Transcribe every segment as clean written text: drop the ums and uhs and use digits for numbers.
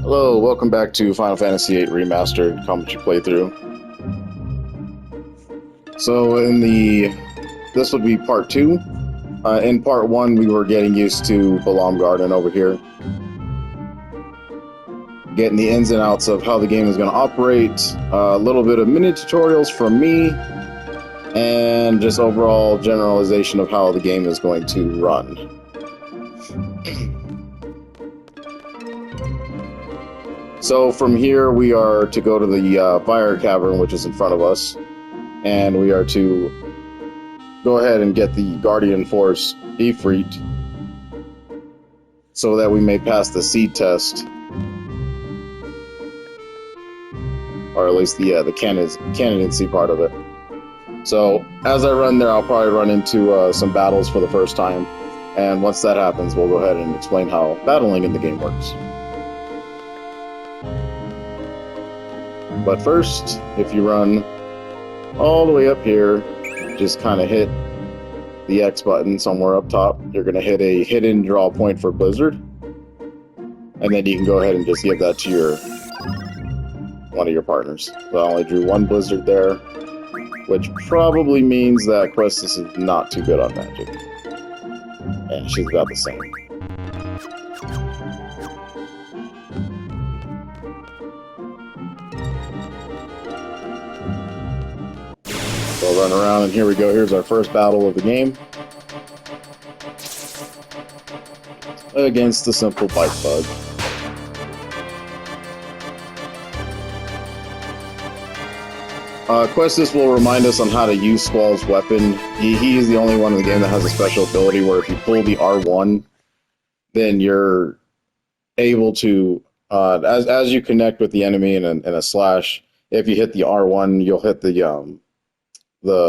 Hello, welcome back to Final Fantasy VIII Remastered commentary playthrough. So this would be part 2. In part 1 we were getting used to Balamb Garden over here. Getting the ins and outs of how the game is going to operate, a little bit of mini tutorials from me, and just overall generalization of how the game is going to run. So from here we are to go to the fire cavern, which is in front of us, and we are to go ahead and get the Guardian Force FF8 so that we may pass the seed test, or at least the candidacy part of it. So as I run there, I'll probably run into some battles for the first time, and once that happens, we'll go ahead and explain how battling in the game works. But first, if you run all the way up here, just kind of hit the X button somewhere up top. You're going to hit a hidden draw point for Blizzard, and then you can go ahead and just give that to one of your partners. So I only drew one Blizzard there, which probably means that Questus is not too good on magic. Yeah, she's about the same. We'll run around, and here we go. Here's our first battle of the game against the simple bite bug. Questus will remind us on how to use Squall's weapon. He is the only one in the game that has a special ability where if you pull the R1, then you're able to, as you connect with the enemy in a slash, if you hit the R1, you'll hit the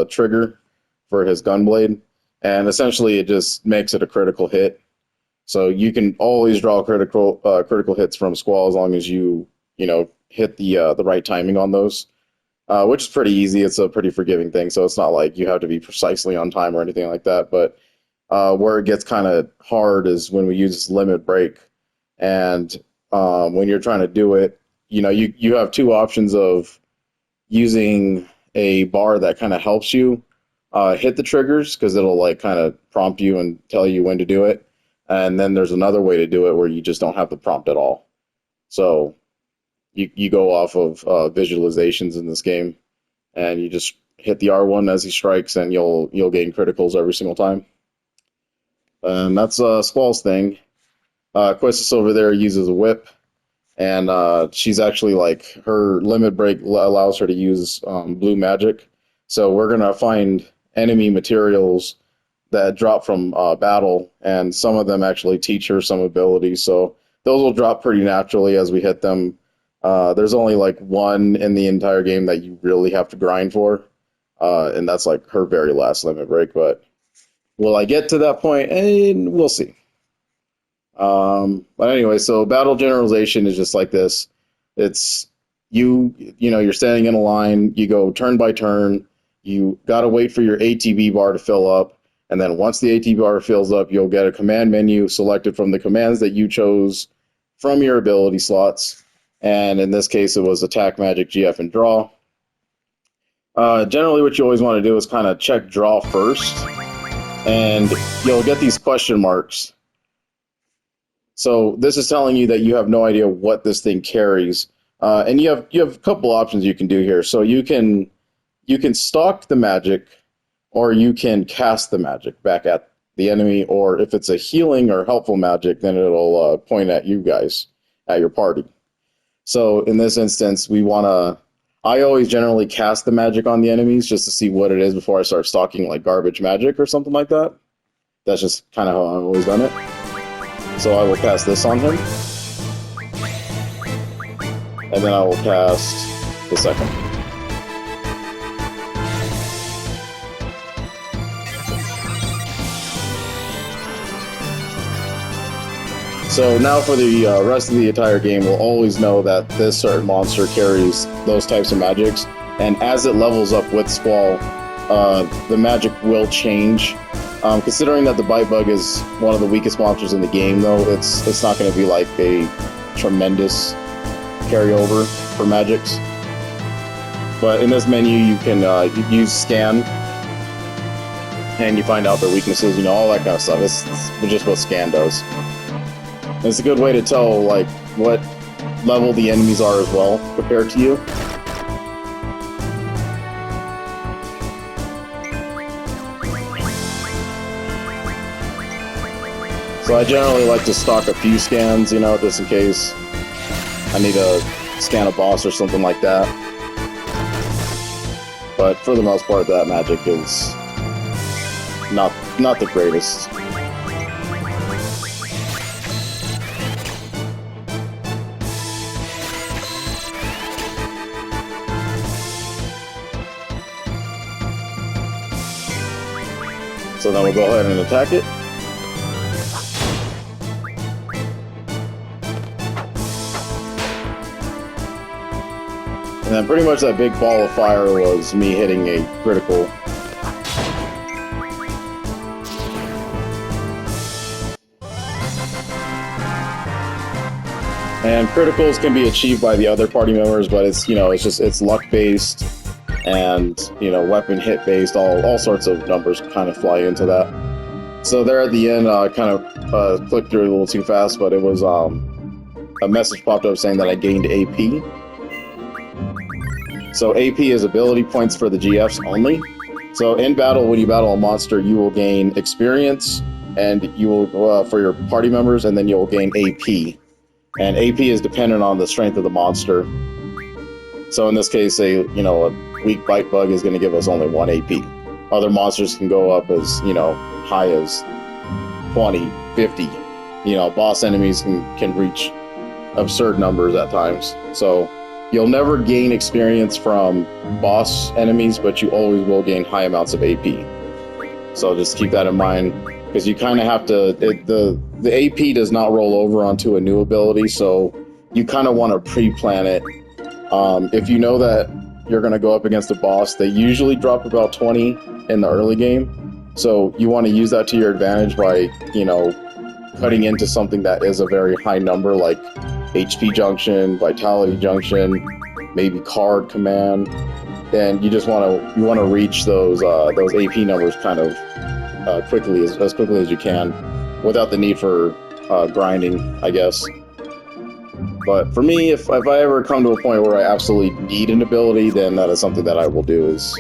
trigger for his gunblade, and essentially it just makes it a critical hit. So you can always draw critical hits from Squall as long as you hit the right timing on those, which is pretty easy. It's a pretty forgiving thing, so it's not like you have to be precisely on time or anything like that. But where it gets kind of hard is when we use limit break, and when you're trying to do it, you have two options of using a bar that kind of helps you hit the triggers, because it'll kind of prompt you and tell you when to do it. And then there's another way to do it where you just don't have the prompt at all. So you go off of visualizations in this game, and you just hit the R1 as he strikes, and you'll gain criticals every single time. And that's Squall's thing. Questus over there uses a whip. And she's actually her limit break allows her to use blue magic. So we're going to find enemy materials that drop from battle, and some of them actually teach her some abilities. So those will drop pretty naturally as we hit them. There's only one in the entire game that you really have to grind for, and that's her very last limit break. But will I get to that point? And we'll see. But anyway, so battle generalization is just like this. It's you're standing in a line, you go turn by turn, you gotta wait for your ATB bar to fill up, and then once the ATB bar fills up, you'll get a command menu selected from the commands that you chose from your ability slots. And in this case, it was attack, magic, GF, and draw. Generally what you always want to do is kind of check draw first, and you'll get these question marks. So this is telling you that you have no idea what this thing carries, and you have a couple options you can do here. So you can stalk the magic, or you can cast the magic back at the enemy, or if it's a healing or helpful magic, then it'll point at you guys, at your party. So in this instance, I always generally cast the magic on the enemies just to see what it is before I start stalking garbage magic or something like that. That's just kind of how I've always done it. So I will cast this on him, and then I will cast the second. So now for the rest of the entire game, we'll always know that this certain monster carries those types of magics, and as it levels up with Squall, the magic will change. Considering that the Bite Bug is one of the weakest monsters in the game, though, it's not going to be like a tremendous carry over for magics. But in this menu, you can use scan, and you find out their weaknesses, you know, all that kind of stuff. It's just what scan does. And it's a good way to tell, like, what level the enemies are as well, compared to you. So I generally like to stock a few scans, you know, just in case I need to scan a boss or something like that. But for the most part, that magic is not the greatest. So then we'll go ahead and attack it. And then pretty much that big ball of fire was me hitting a critical. And criticals can be achieved by the other party members, but it's, you know, it's luck based and, you know, weapon hit based, all sorts of numbers kind of fly into that. So there at the end, I kind of clicked through it a little too fast, but it was a message popped up saying that I gained AP. So AP is ability points for the GFs only. So in battle, when you battle a monster, you will gain experience, and you will for your party members, and then you'll gain AP. And AP is dependent on the strength of the monster. So in this case, a weak bite bug is going to give us only 1 AP. Other monsters can go up as, you know, high as 20, 50. You know, boss enemies can reach absurd numbers at times. So you'll never gain experience from boss enemies, but you always will gain high amounts of AP. So just keep that in mind, because you kind of have to, the AP does not roll over onto a new ability, so you kind of want to pre-plan it. If you know that you're going to go up against a boss, they usually drop about 20 in the early game, so you want to use that to your advantage by, you know, cutting into something that is a very high number, like HP junction, vitality junction, maybe card command. Then you just want to reach those AP numbers kind of quickly as quickly as you can, without the need for grinding, I guess. But for me, if I ever come to a point where I absolutely need an ability, then that is something that I will do. Is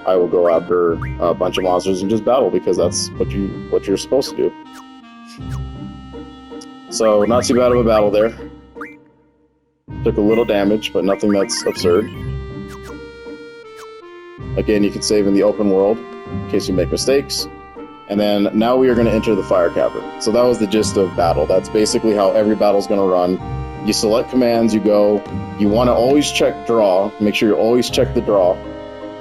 I will go after a bunch of monsters and just battle, because that's what you're supposed to do. So not too bad of a battle there. Took a little damage, but nothing that's absurd. Again, you can save in the open world in case you make mistakes. And then now we are going to enter the fire cavern. So that was the gist of battle. That's basically how every battle's going to run. You select commands, you go. You want to always check draw. Make sure you always check the draw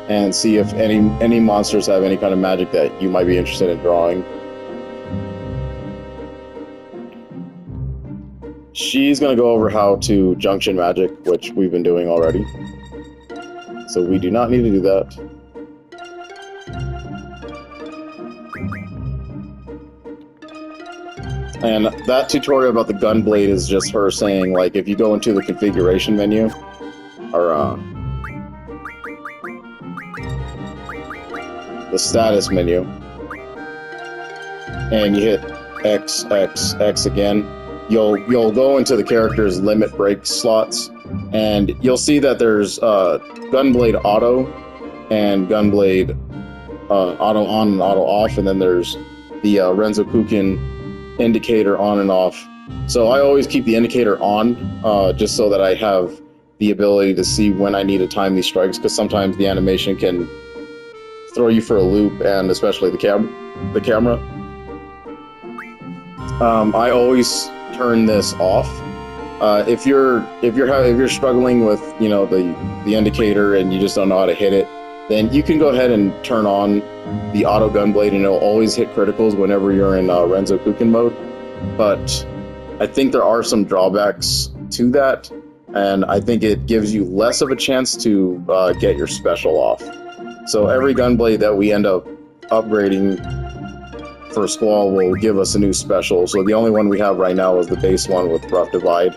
and see if any monsters have any kind of magic that you might be interested in drawing. She's going to go over how to junction magic, which we've been doing already. So we do not need to do that. And that tutorial about the gunblade is just her saying, like, if you go into the configuration menu, or the status menu, and you hit X, X, X again, you'll go into the character's limit break slots, and you'll see that there's gunblade auto and gunblade auto on and auto off, and then there's the Renzokuken indicator on and off. So I always keep the indicator on, just so that I have the ability to see when I need to time these strikes, because sometimes the animation can throw you for a loop, and especially the camera. I always turn this off. If you're struggling with, you know, the indicator and you just don't know how to hit it, then you can go ahead and turn on the auto gunblade, and it'll always hit criticals whenever you're in Renzokuken mode. But I think there are some drawbacks to that, and I think it gives you less of a chance to get your special off. So every gunblade that we end up upgrading for Squall will give us a new special. So the only one we have right now is the base one with Rough Divide.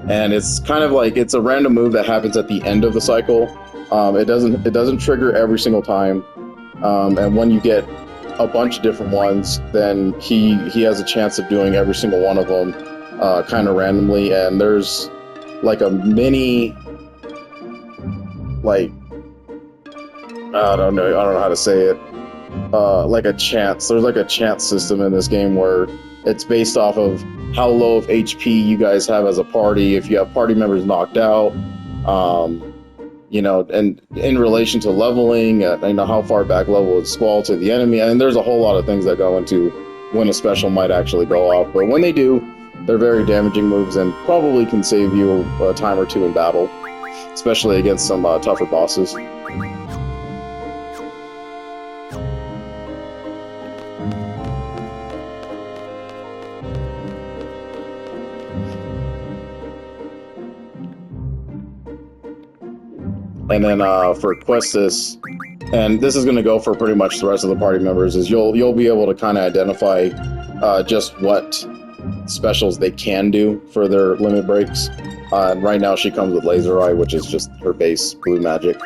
and it's kind of like it's a random move that happens at the end of the cycle. It doesn't trigger every single time, and when you get a bunch of different ones, then he has a chance of doing every single one of them, kind of randomly. And there's like a mini, like I don't know how to say it. Like a chance. There's like a chance system in this game where it's based off of how low of HP you guys have as a party. If you have party members knocked out, you know, and in relation to leveling, you know, how far back level is Squall to the enemy. And there's a whole lot of things that go into when a special might actually go off. But when they do, they're very damaging moves and probably can save you a time or two in battle, especially against some tougher bosses. And then for Questus, and this is going to go for pretty much the rest of the party members, is you'll be able to kind of identify just what specials they can do for their limit breaks. And right now she comes with Laser Eye, which is just her base blue magic.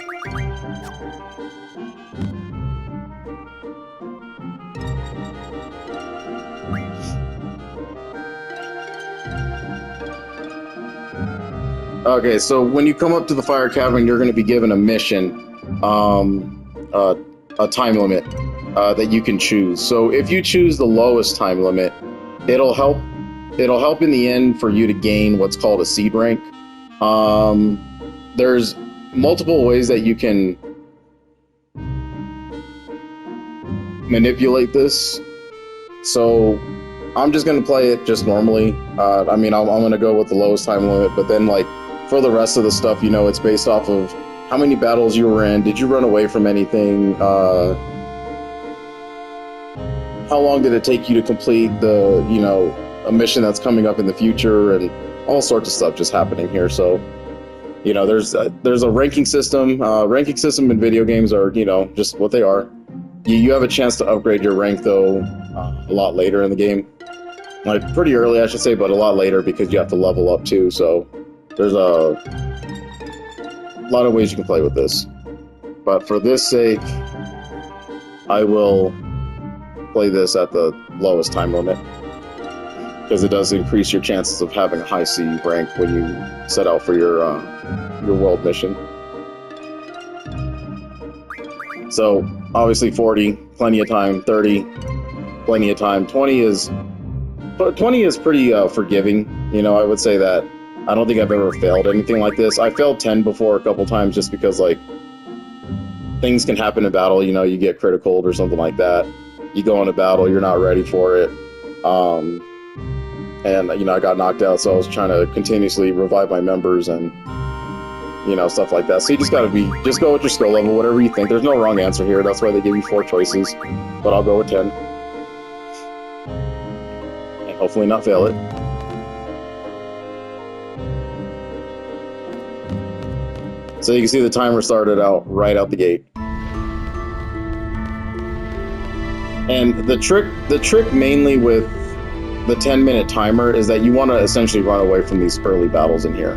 Okay, so when you come up to the Fire Cavern, you're going to be given a mission, a time limit that you can choose. So if you choose the lowest time limit, it'll help in the end for you to gain what's called a seed rank. There's multiple ways that you can manipulate this. So I'm just going to play it just normally. I mean, I'm going to go with the lowest time limit, but then like for the rest of the stuff, you know, it's based off of how many battles you were in, did you run away from anything, how long did it take you to complete the, you know, a mission that's coming up in the future, and all sorts of stuff just happening here. So, you know, there's a ranking system. Ranking system in video games are, you know, just what they are. You have a chance to upgrade your rank, though, a lot later in the game. Like, pretty early, I should say, but a lot later because you have to level up, too. So there's a lot of ways you can play with this. But for this sake, I will play this at the lowest time limit, because it does increase your chances of having a high C rank when you set out for your world mission. So obviously 40, plenty of time. 30, plenty of time. 20 is pretty forgiving. You know, I would say that I don't think I've ever failed anything like this. I failed 10 before a couple times just because, like, things can happen in battle. You know, you get critical or something like that. You go into battle, you're not ready for it. And, you know, I got knocked out, so I was trying to continuously revive my members and, you know, stuff like that. So you just gotta just go with your skill level, whatever you think. There's no wrong answer here. That's why they give you 4 choices. But I'll go with 10. And hopefully not fail it. So you can see the timer started out right out the gate. And the trick mainly with the 10-minute timer is that you want to essentially run away from these early battles in here.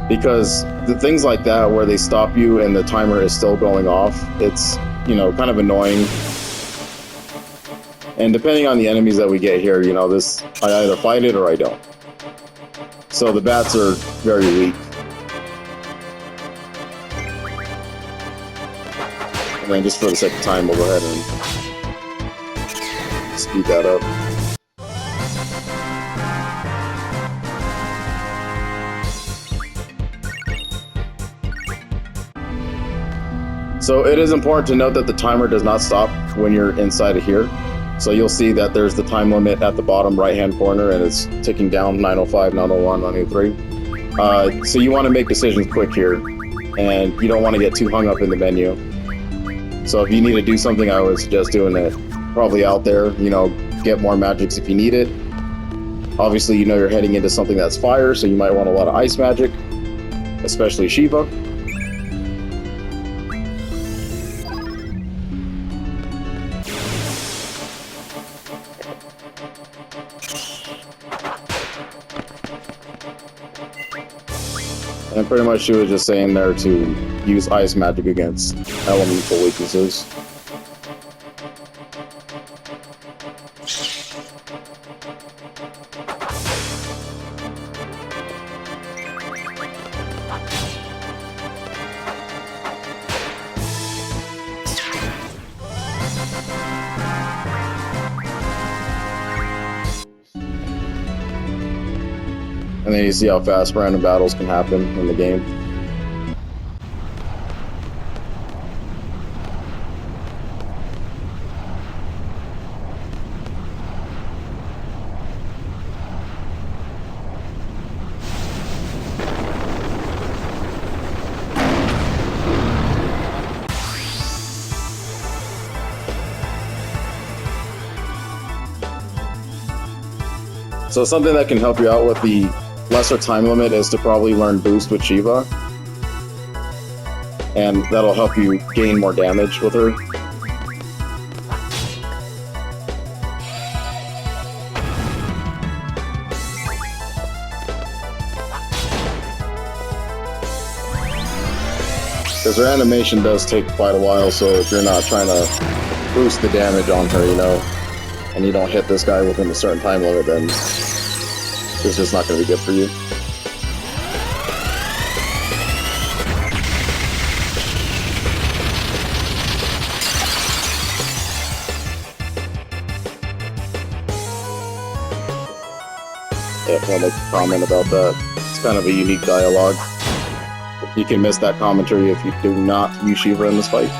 Because the things like that where they stop you and the timer is still going off, it's, you know, kind of annoying. And depending on the enemies that we get here, you know, I either fight it or I don't. So the bats are very weak. And then just for the sake of time, we'll go ahead and speed that up. So it is important to note that the timer does not stop when you're inside of here. So you'll see that there's the time limit at the bottom right-hand corner, and it's ticking down 905, 901, 903. So you want to make decisions quick here, and you don't want to get too hung up in the menu. So if you need to do something, I would suggest doing it probably out there. You know, get more magics if you need it. Obviously, you know you're heading into something that's fire, so you might want a lot of ice magic, especially Shiva. And pretty much she was just saying there to use ice magic against elemental weaknesses. And then you see how fast random battles can happen in the game. So something that can help you out with the lesser time limit is to probably learn Boost with Shiva. And that'll help you gain more damage with her. Because her animation does take quite a while, so if you're not trying to boost the damage on her, you know, and you don't hit this guy within a certain time limit, then it's just not going to be good for you. Yeah, I'll make a comment about that. It's kind of a unique dialogue. You can miss that commentary if you do not use Shiva in this fight.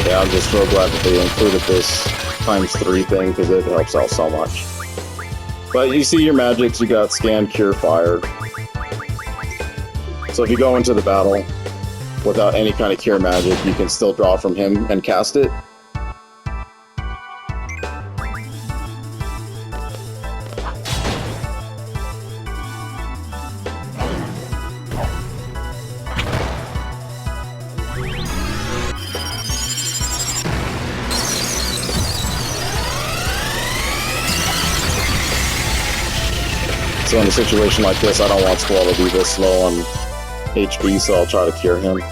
Yeah, I'm just so glad that they included this ×3 thing, because it helps out so much. But you see your magics, you got Scan, Cure, Fire. So if you go into the battle without any kind of Cure magic, you can still draw from him and cast it. So in a situation like this, I don't want Squall to be this slow on HP, so I'll try to cure him.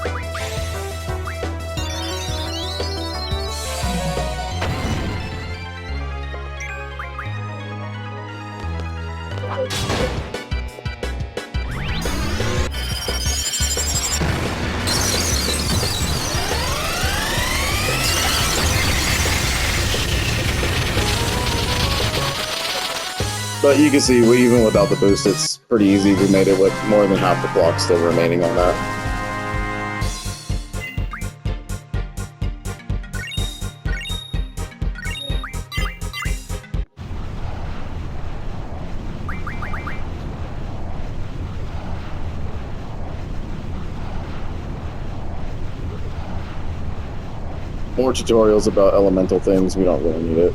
But you can see, even without the boost, it's pretty easy. We made it with more than half the clock still remaining on that. More tutorials about elemental things, we don't really need it.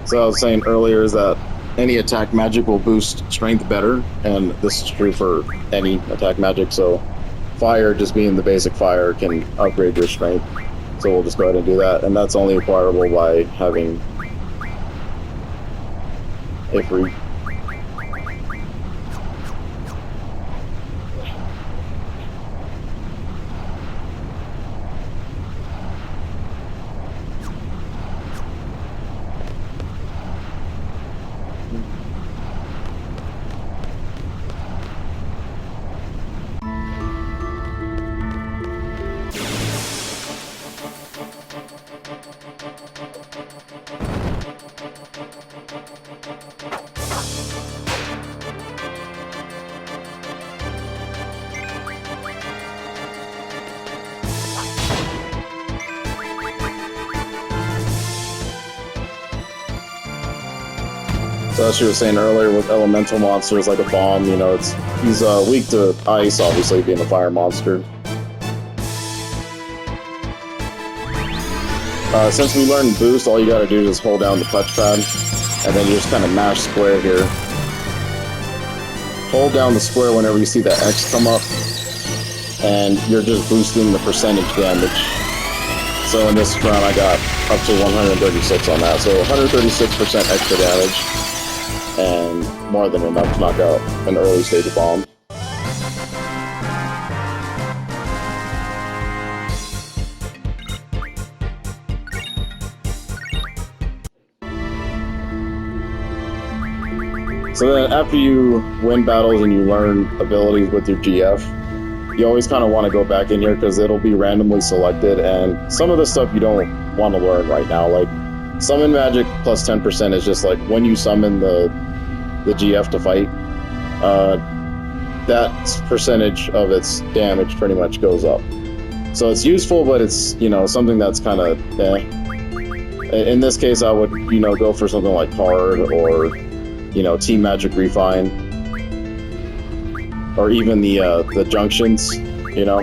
So I was saying earlier is that any attack magic will boost strength better, and this is true for any attack magic, so fire, just being the basic fire, can upgrade your strength. So we'll just go ahead and do that, and that's only acquirable by having Ifrit. So as she was saying earlier, with elemental monsters like a bomb, you know, he's weak to ice, obviously being a fire monster. Since we learned boost, all you gotta do is just hold down the touch pad, and then you just kind of mash square here. Hold down the square whenever you see that X come up, and you're just boosting the percentage damage. So in this round I got up to 136 on that, so 136% extra damage, and more than enough to knock out an early stage bomb. So then after you win battles and you learn abilities with your GF, you always kind of want to go back in here because it'll be randomly selected, and some of the stuff you don't want to learn right now. Like summon magic plus 10% is just like when you summon the GF to fight, that percentage of its damage pretty much goes up. So it's useful, but it's, you know, something that's kind of in this case I would, you know, go for something like hard or, you know, Team Magic Refine, or even the junctions, you know.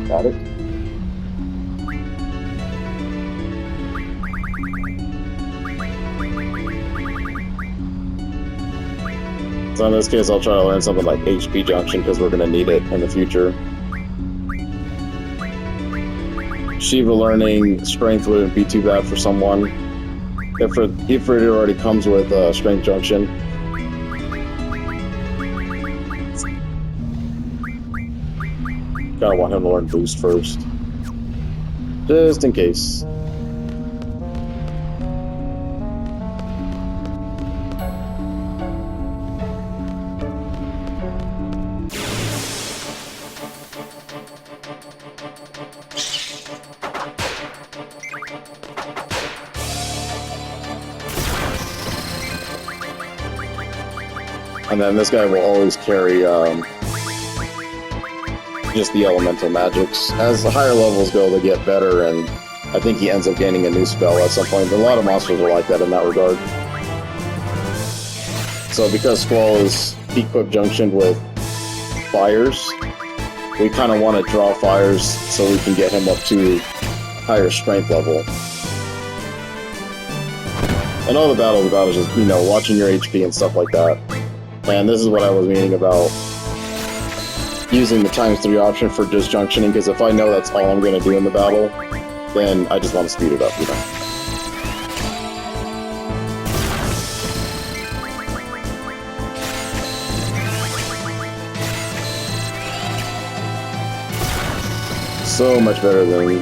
Got it. So in this case, I'll try to learn something like HP Junction because we're going to need it in the future. Shiva learning Strength wouldn't be too bad for someone if it already comes with Strength Junction. Gotta want him to learn Boost first, just in case. And then this guy will always carry just the elemental magics. As the higher levels go, they get better, and I think he ends up gaining a new spell at some point. But a lot of monsters are like that in that regard. So because Squall is equipped junctioned with fires, we kind of want to draw fires so we can get him up to higher strength level. And all the battles about is just, you know, watching your HP and stuff like that. And this is what I was meaning about using the ×3 option for just junctioning, because if I know that's all I'm going to do in the battle, then I just want to speed it up, you know. So much better than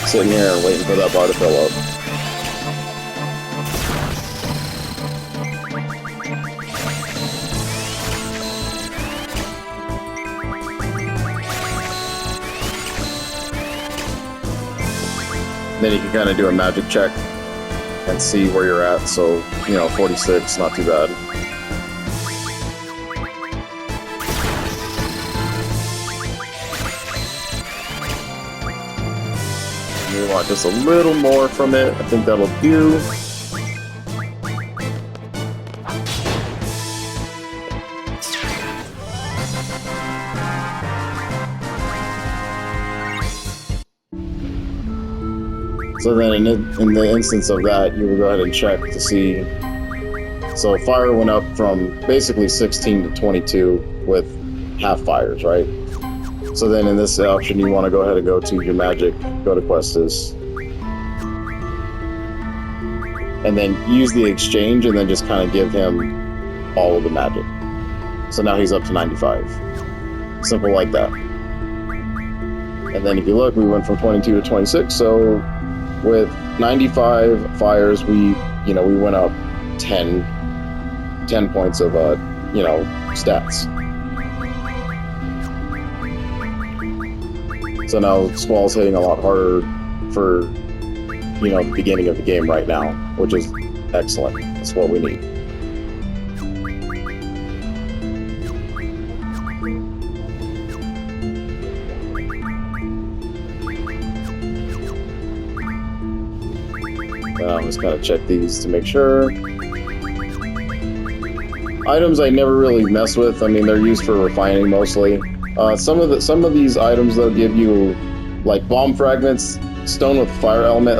sitting here and waiting for that bar to fill up. Then you can kind of do a magic check and see where you're at. So, you know, 46, not too bad. We want just a little more from it. I think that'll do. So then in the instance of that, you would go ahead and check to see. So fire went up from basically 16 to 22 with half fires, right? So then in this option, you want to go ahead and go to your magic, go to Questus, and then use the exchange and then just kind of give him all of the magic. So now he's up to 95. Simple like that. And then if you look, we went from 22 to 26, so with 95 fires, we went up 10 points of, stats. So now Squall's hitting a lot harder for, the beginning of the game right now, which is excellent. That's what we need. Just kind of check these to make sure. Items I never really mess with. I mean, they're used for refining mostly. Some of these items though give you like bomb fragments, stone with fire element.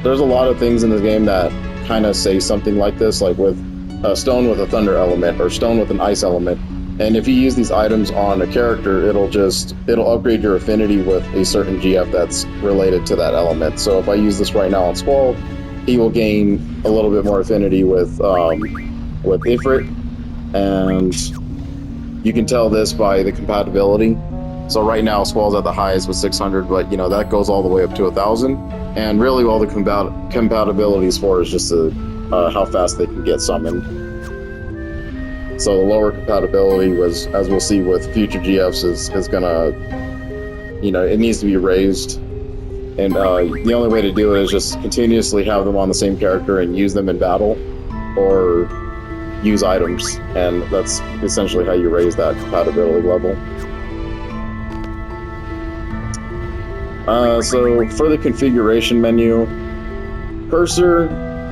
There's a lot of things in this game that kind of say something like this, like with stone with a thunder element or stone with an ice element. And if you use these items on a character, it'll upgrade your affinity with a certain GF that's related to that element. So if I use this right now on Squall, he will gain a little bit more affinity with Ifrit, and you can tell this by the compatibility. So right now Squall's at the highest with 600, but you know that goes all the way up to 1,000. And really, all the compatibility is for is just how fast they can get summoned. So the lower compatibility was, as we'll see with future GFs, is gonna, you know, it needs to be raised. And the only way to do it is just continuously have them on the same character and use them in battle, or use items, and that's essentially how you raise that compatibility level. So for the configuration menu, cursor,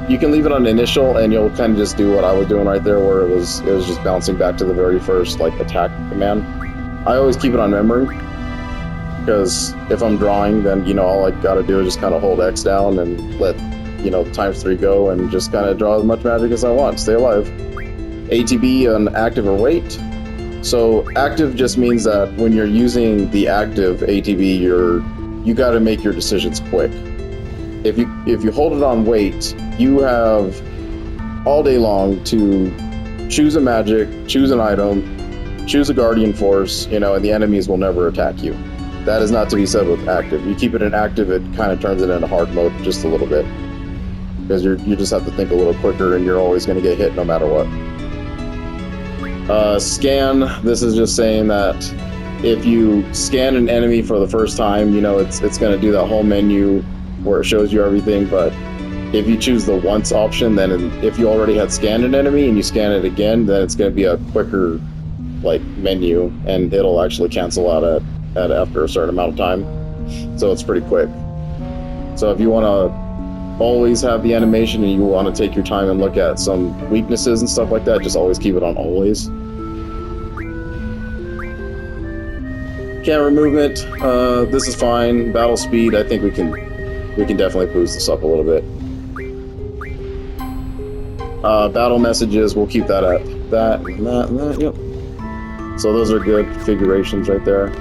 you can leave it on initial, and you'll kind of just do what I was doing right there, where it was just bouncing back to the very first like attack command. I always keep it on memory, because if I'm drawing, then you know all I gotta do is just kind of hold X down and let ×3 go, and just kind of draw as much magic as I want, stay alive. ATB on active or wait. So active just means that when you're using the active ATB, you got to make your decisions quick. If you hold it on wait, you have all day long to choose a magic, choose an item, choose a guardian force, and the enemies will never attack you. That is not to be said with active. You keep it in active, it kind of turns it into hard mode just a little bit, because you just have to think a little quicker, and you're always going to get hit no matter what. Scan, this is just saying that if you scan an enemy for the first time, it's going to do that whole menu where it shows you everything, but if you choose the once option, then if you already had scanned an enemy and you scan it again, then it's going to be a quicker menu, and it'll actually cancel out at after a certain amount of time. So it's pretty quick. So if you want to always have the animation and you want to take your time and look at some weaknesses and stuff like that, just always keep it on always. Camera movement, this is fine. Battle speed, I think we can definitely boost this up a little bit. Battle messages, we'll keep that at that and that and that, yep. So those are good configurations right there.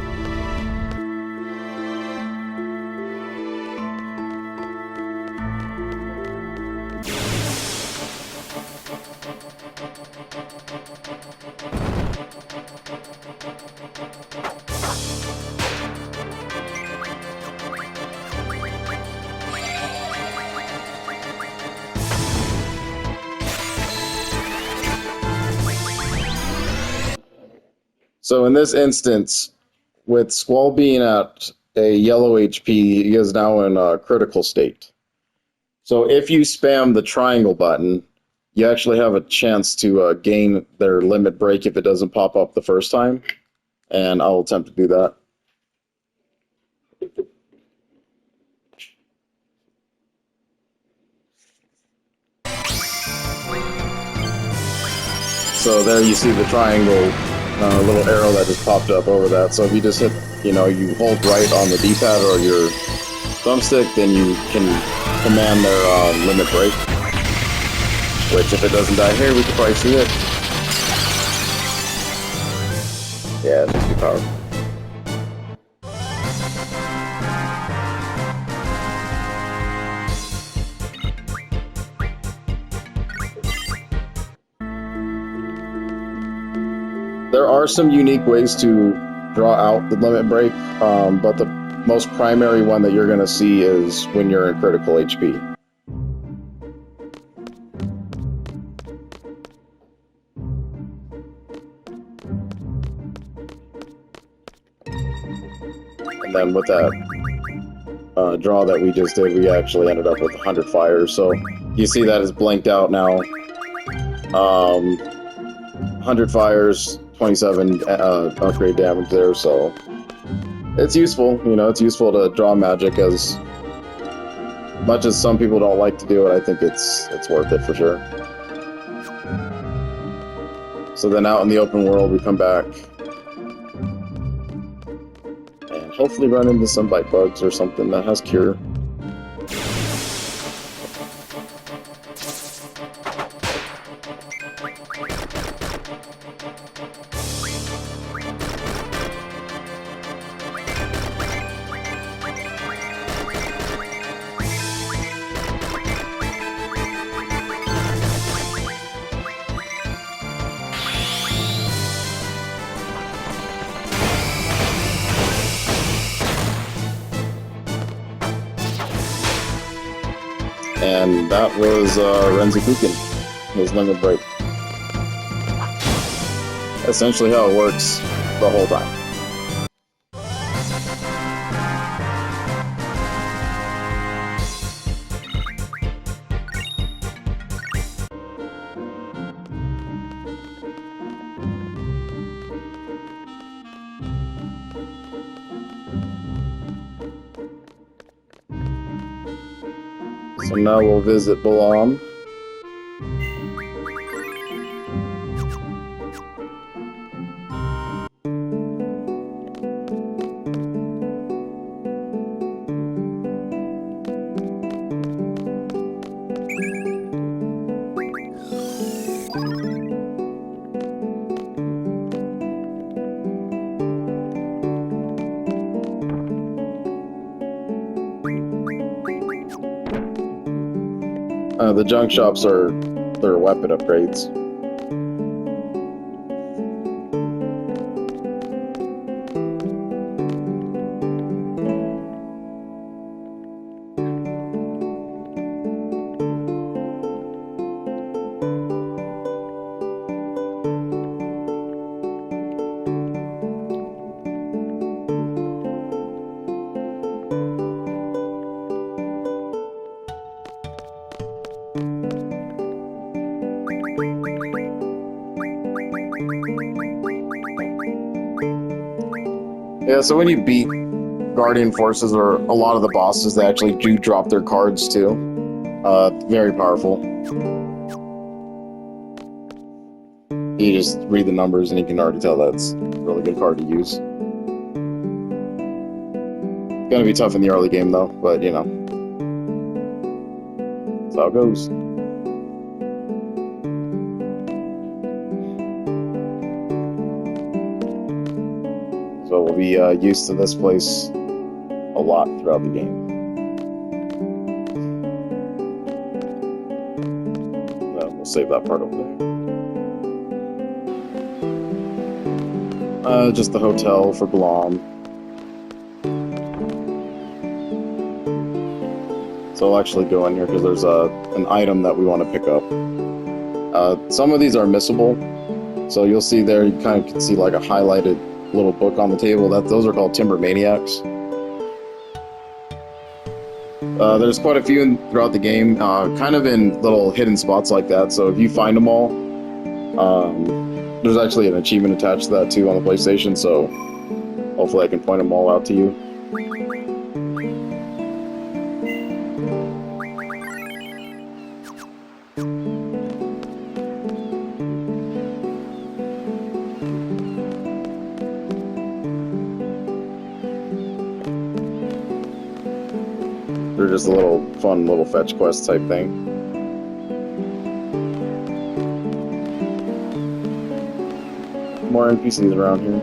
So in this instance, with Squall being at a yellow HP, he is now in a critical state. So if you spam the triangle button, you actually have a chance to gain their limit break if it doesn't pop up the first time. And I'll attempt to do that. So there you see the triangle. Little arrow that just popped up over that. So if you just hit, you hold right on the D-pad or your thumbstick, then you can command their limit break. Which, if it doesn't die here, we can probably see it. Yeah, it's just too powerful. There are some unique ways to draw out the limit break, but the most primary one that you're going to see is when you're in critical HP. And then with that draw that we just did, we actually ended up with 100 fires. So you see that is blanked out now. 100 fires, 27 upgrade damage there, so it's useful. It's useful to draw magic as much as some people don't like to do it, I think it's worth it for sure. So then out in the open world, we come back and hopefully run into some bite bugs or something that has cure. And that was Renzi-Kuken, his limit break. Essentially how it works the whole time. So now we'll visit Balamb. The junk shops are their weapon upgrades. Yeah, so when you beat Guardian Forces or a lot of the bosses, they actually do drop their cards too. Very powerful. You just read the numbers and you can already tell that's a really good card to use. It's gonna be tough in the early game though, but you know. That's how it goes. So we'll be used to this place a lot throughout the game. We'll save that part over there. Just the hotel for Balamb. So I'll actually go in here because there's an item that we want to pick up. Some of these are missable. So you'll see there, you kind of can see like a highlighted little book on the table. Those are called Timber Maniacs. There's quite a few throughout the game, kind of in little hidden spots like that. So if you find them all, there's actually an achievement attached to that too on the PlayStation. So hopefully I can point them all out to you. They're just a little fun little fetch quest type thing. More NPCs around here.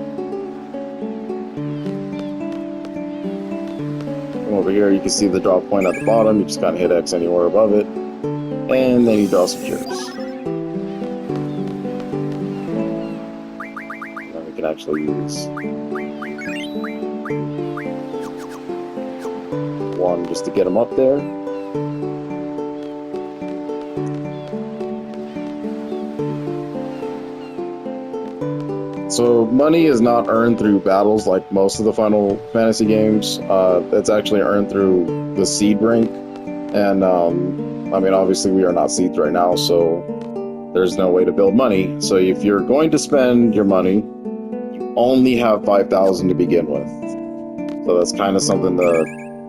Come over here, you can see the drop point at the bottom. You just kind of hit X anywhere above it, and then you draw some cures. Now we can actually use one just to get them up there. So money is not earned through battles like most of the Final Fantasy games. It's actually earned through the seed rank. And I mean, obviously we are not seeds right now, so there's no way to build money. So if you're going to spend your money, you only have 5,000 to begin with. So that's kind of something to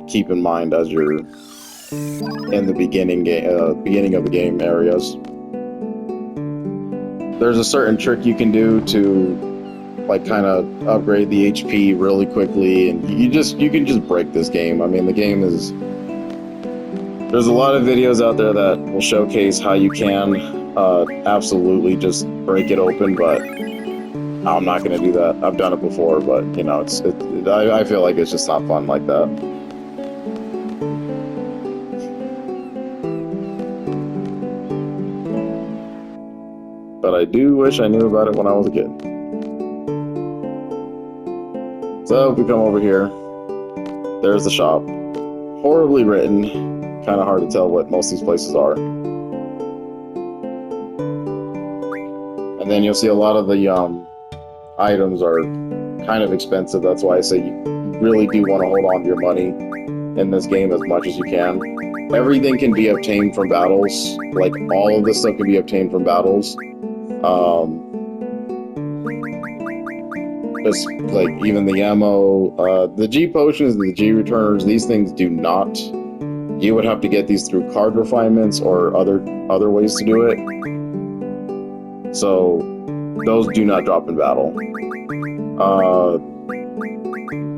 keep in mind as you're in the beginning of the game areas. There's a certain trick you can do to like kind of upgrade the HP really quickly, and you can just break this game. I mean, the game is. There's a lot of videos out there that will showcase how you can absolutely just break it open, but I'm not going to do that. I've done it before, but you know, I feel like it's just not fun like that. But I do wish I knew about it when I was a kid. So we come over here. There's the shop. Horribly written. Kind of hard to tell what most of these places are. And then you'll see a lot of the items are kind of expensive. That's why I say you really do want to hold on to your money in this game as much as you can. Everything can be obtained from battles. Like, all of this stuff can be obtained from battles. Just like even the ammo, the G potions, the G returners, these things do not. You would have to get these through card refinements or other ways to do it. So those do not drop in battle.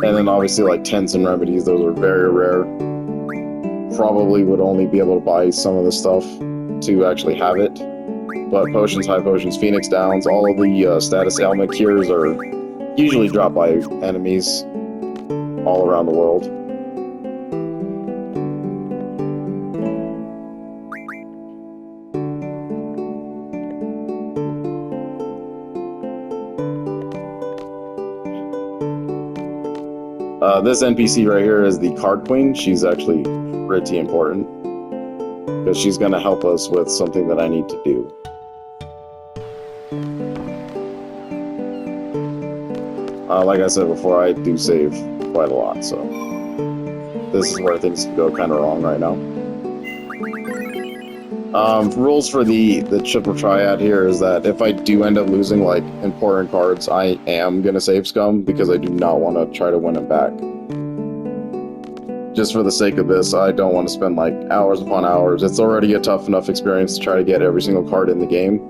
And then obviously like tents and remedies, those are very rare. Probably would only be able to buy some of the stuff to actually have it. But potions, high potions, phoenix downs, all of the status ailment cures are usually dropped by enemies all around the world. This NPC right here is the card queen. She's actually pretty important because she's going to help us with something that I need to do. Like I said before, I do save quite a lot, so this is where things go kind of wrong right now. Rules for the triple triad here is that if I do end up losing like important cards, I am gonna save scum because I do not want to try to win them back. Just for the sake of this, I don't want to spend like hours upon hours. It's already a tough enough experience to try to get every single card in the game,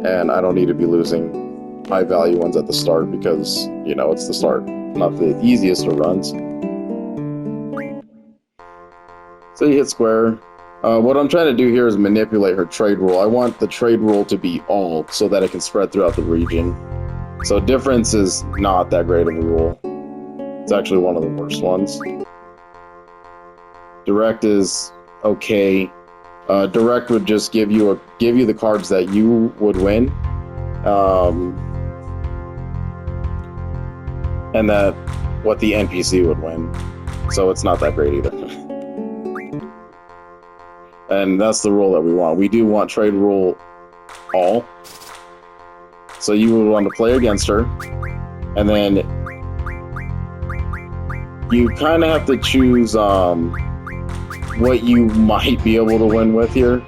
and I don't need to be losing high value ones at the start because, you know, it's the start, not the easiest of runs. So you hit square. What I'm trying to do here is manipulate her trade rule. I want the trade rule to be all so that it can spread throughout the region. So difference is not that great of a rule. It's actually one of the worst ones. Direct is okay. Direct would just give you the cards that you would win, and that what the NPC would win. So it's not that great either. And that's the rule that we want. We do want trade rule all. So you would want to play against her, and then you kind of have to choose what you might be able to win with here.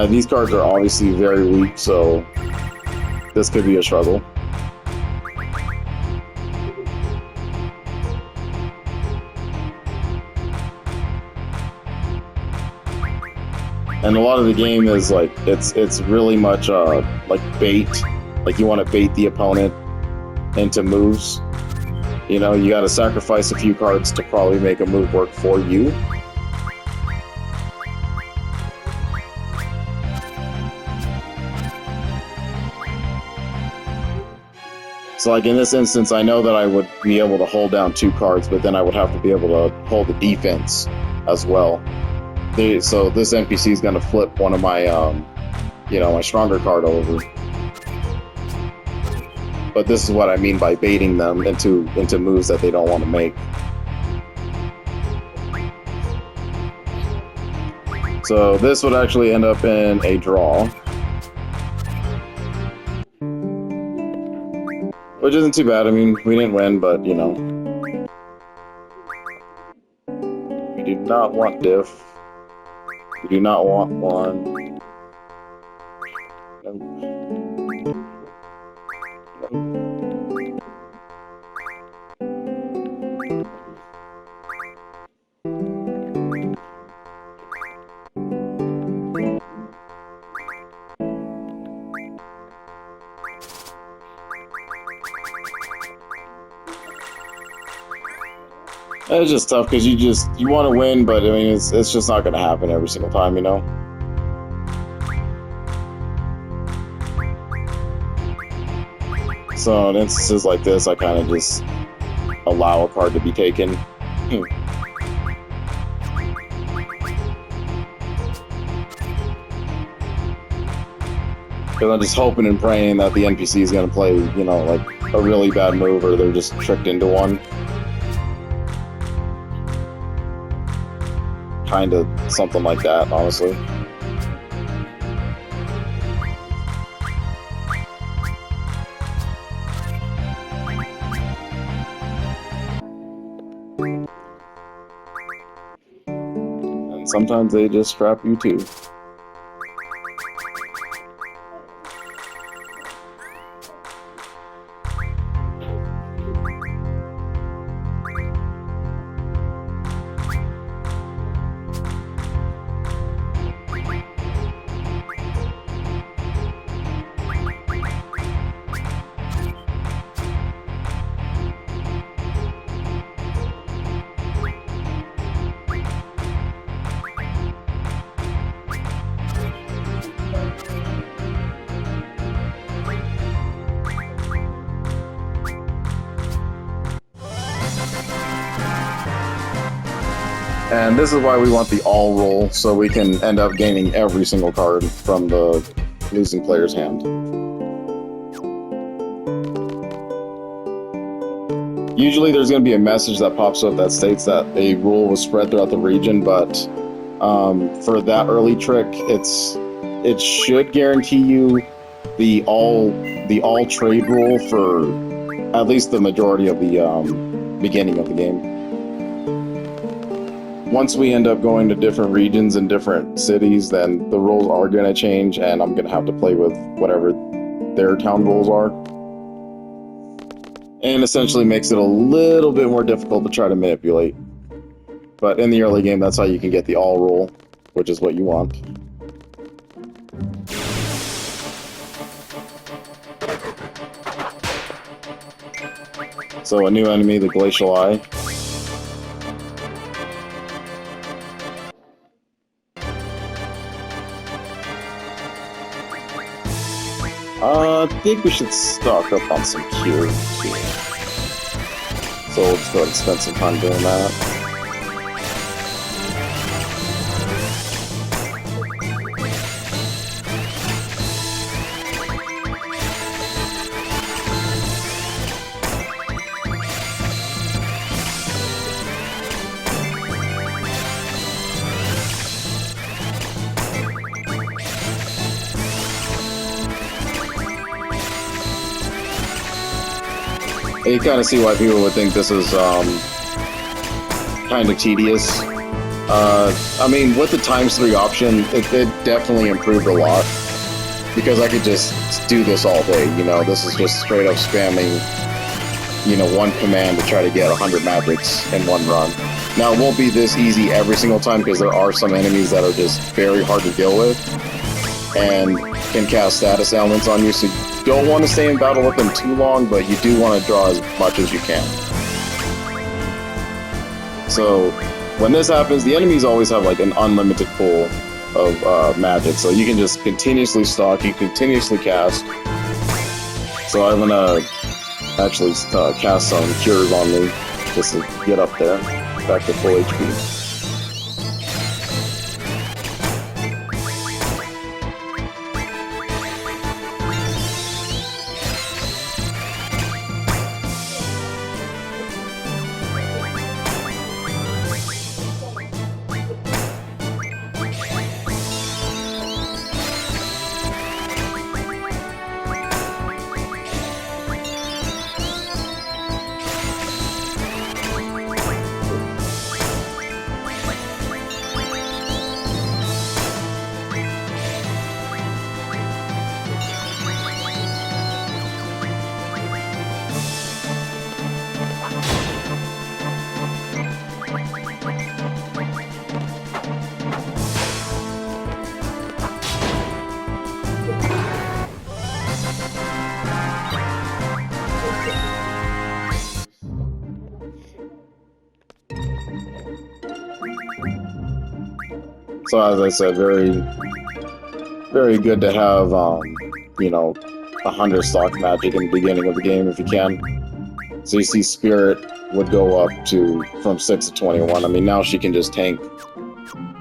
These cards are obviously very weak, so this could be a struggle. And a lot of the game is like, it's really much like bait. Like, you want to bait the opponent into moves. You know, you got to sacrifice a few cards to probably make a move work for you. So like in this instance, I know that I would be able to hold down 2 cards, but then I would have to be able to hold the defense as well. So this NPC is going to flip one of my, you know, my stronger card over. But this is what I mean by baiting them into moves that they don't want to make. So this would actually end up in a draw, which isn't too bad. I mean, we didn't win, but, you know. We do not want diff. We do not want one. It's just tough because you want to win, but I mean it's just not going to happen every single time, you know. So in instances like this, I kind of just allow a card to be taken. Because I'm just hoping and praying that the NPC is going to play, you know, like a really bad move, or they're just tricked into one. Kind of something like that, honestly. And sometimes they just trap you too. And this is why we want the all roll, so we can end up gaining every single card from the losing player's hand. Usually there's going to be a message that pops up that states that a rule was spread throughout the region, but for that early trick, it should guarantee you the all trade rule for at least the majority of the beginning of the game. Once we end up going to different regions and different cities, then the rules are going to change, and I'm going to have to play with whatever their town rules are. And essentially makes it a little bit more difficult to try to manipulate. But in the early game, that's how you can get the all rule, which is what you want. So a new enemy, the Glacial Eye. I think we should stock up on some cures too. So we'll just go ahead and spend some time doing that. You kind of see why people would think this is kind of tedious. I mean, with the ×3 option, it definitely improved a lot, because I could just do this all day, you know. This is just straight up spamming, you know, one command to try to get 100 magics in one run. Now, it won't be this easy every single time, because there are some enemies that are just very hard to deal with and can cast status ailments on you, so you don't want to stay in battle with them too long, but you do want to draw as much as you can. So when this happens, the enemies always have like an unlimited pool of magic, so you can just continuously stock, you continuously cast. So I'm gonna actually cast some cures on me just to get up there, back to full HP. So as I said, very, very good to have, you know, 100 stock magic in the beginning of the game if you can. So you see Spirit would go up to from 6 to 21. I mean, now she can just tank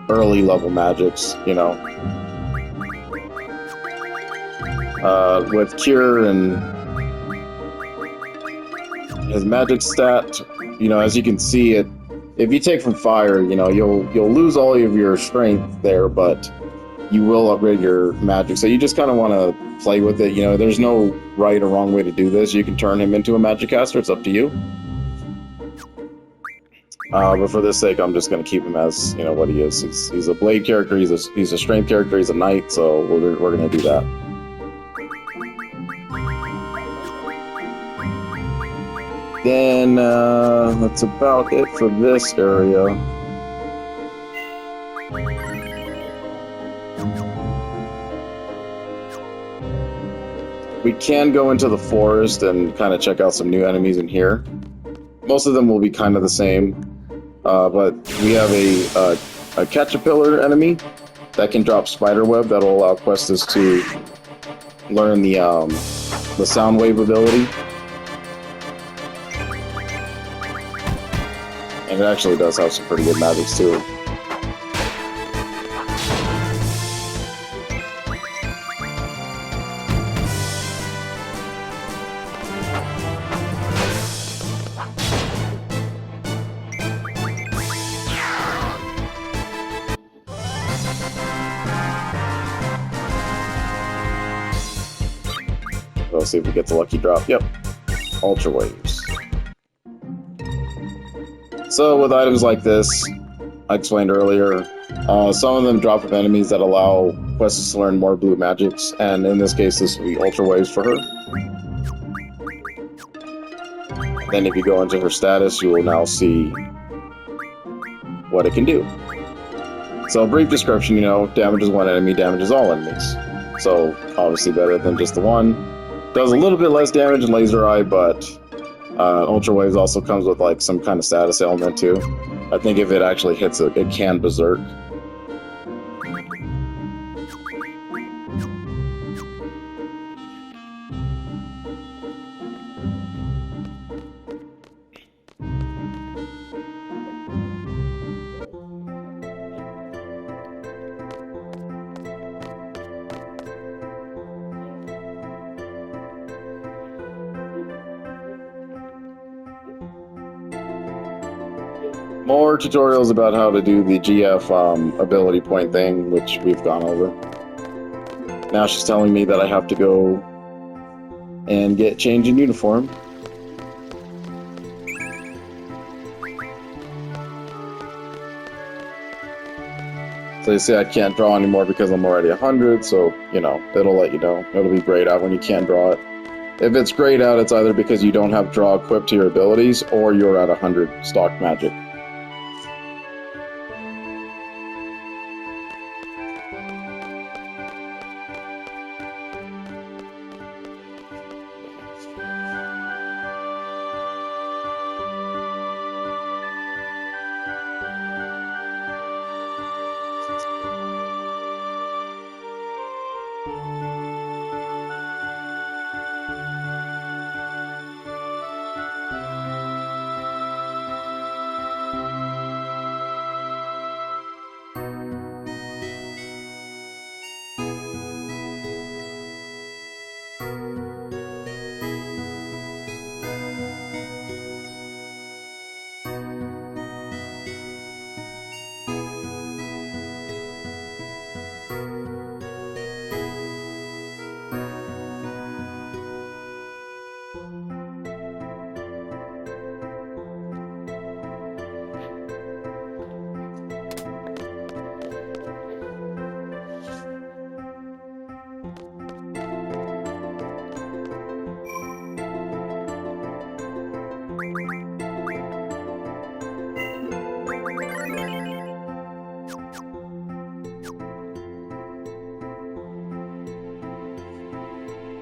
early level magics, you know. With Cure and his magic stat, you know, as you can see it, if you take from fire, you know, you'll lose all of your strength there, but you will upgrade your magic. So you just kind of want to play with it. You know, there's no right or wrong way to do this. You can turn him into a magic caster. It's up to you. But for this sake, I'm just going to keep him as, you know, what he is. He's a blade character. He's a strength character. He's a knight. So we're going to do that. Then that's about it for this area. We can go into the forest and kind of check out some new enemies in here. Most of them will be kind of the same, but we have a caterpillar enemy that can drop spiderweb that'll allow Questus to learn the sound wave ability. And it actually does have some pretty good magics too. Let's see if we get the lucky drop. Yep. Ultra Waves. So with items like this, I explained earlier, some of them drop from enemies that allow Questus to learn more blue magics, and in this case this will be Ultra Waves for her. Then if you go into her status, you will now see what it can do. So brief description, you know, damages one enemy, damages all enemies. So obviously better than just the one. Does a little bit less damage in Laser Eye, but Ultra Waves also comes with like some kind of status element too. I think if it actually hits it, it can berserk. More tutorials about how to do the GF ability point thing, which we've gone over. Now she's telling me that I have to go and get changed in uniform. So you see I can't draw anymore because I'm already 100, so, you know, it'll let you know. It'll be grayed out when you can't draw it. If it's grayed out, it's either because you don't have draw equipped to your abilities, or you're at 100 stock magic.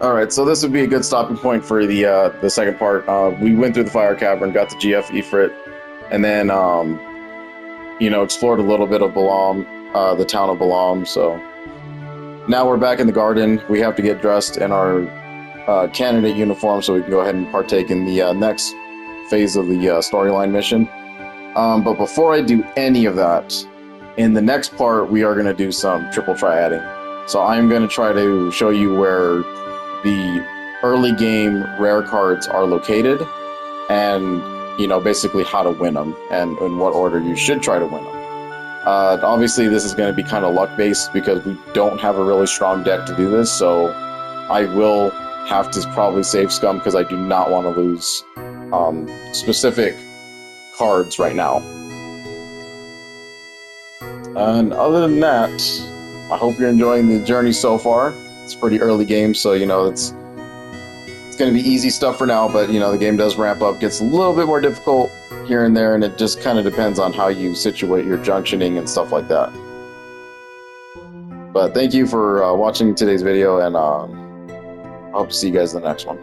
Alright, so this would be a good stopping point for the second part. We went through the Fire Cavern, got the GF Ifrit, and then, you know, explored a little bit of Balamb. the town of Balamb. So now we're back in the garden. We have to get dressed in our candidate uniform so we can go ahead and partake in the next phase of the storyline mission. But before I do any of that, in the next part we are going to do some triple triading. So I'm going to try to show you where the early game rare cards are located, and basically how to win them, and in what order you should try to win them. Obviously this is going to be kind of luck based because we don't have a really strong deck to do this, so I will have to probably save scum because I do not want to lose specific cards right now. And other than that, I hope you're enjoying the journey so far. It's pretty early game, so it's going to be easy stuff for now, but the game does ramp up, gets a little bit more difficult here and there, and it just kind of depends on how you situate your junctioning and stuff like that. But thank you for watching today's video, and I hope to see you guys in the next one.